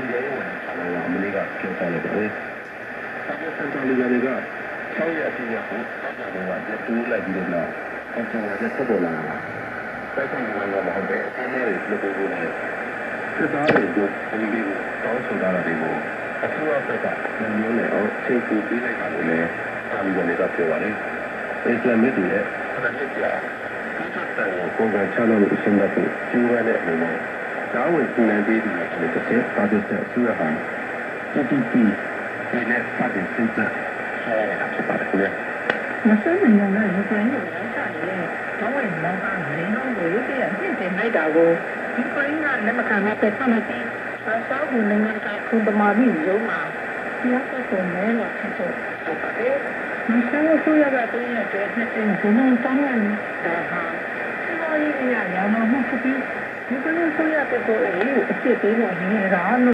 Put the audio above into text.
ရေးဝန်ဆောင်လာအမေရိကပြောထားတယ်ပဲ။စာရေးစံတော်လူတွေက6ရက်အပြည့်ကိုတောက်ကြတယ်ကတူးလိုက်ပြီးတော့အကျဉ်းရတဲ့ပေါ်လာတာ။တိုက်ဆိုင်ဝင်တော့မဟုတ်တဲ့အင်းလေးတွေလုပ်ဖို့လည်းစစ်သားတွေကိုဒီလိုတောင်းဆိုတာတွေကိုအထူးအဆက်ကမျိုးနဲ့အောင်ချိန်ပူပေးလိုက်တာလို့လည်းတာလီဘန်တွေကပြောပါတယ်။အစ္စလာမစ်တွေရဲ့ခဏတစ်ကြာဒီချက်တန်ကိုပုံစံချလို့အရှင်းတတ်ပြီးကျူးရတဲ့အနေနဲ့ဒါဝင်စီမံပေးပြီးတဲ့တစ်ချက်ပါတဲ့အစိုးရဟာ TTP နဲ့ပတ်သက်စစ်တပ်ဆက်ရတာဖြစ်ပါတယ်ခင်ဗျာမဆန်းနိုင်ငံကယူကရိန်းကိုရောက်ချနေတဲ့ဒေါ်ဝင်မောင်ကရင်းနှောင်းကိုရုတ်တရက်မြင့်တင်လိုက်တာကိုယူကရိန်းကလက်မခံဘဲပယ်ချလိုက်ပြီးရုရှားကနိုင်ငံကခုံသမားပြီးရုံးမှာတရားစွဲဆိုမဲလို့ဖြစ်ဆိုပါတယ်။မဆန်းကိုဆိုရတဲ့တွင်းရဲ့အတွက်နှစ်သိန်းဘုံတောင်းရတာဟာစီးပွားရေးအရာရောင်းတော့မှုဖြစ်ပြီးယူကရိန်းဆိုရတဲ့ကိုအရေးကိုအစ်စ်ပေးဖို့ရည်ရတာ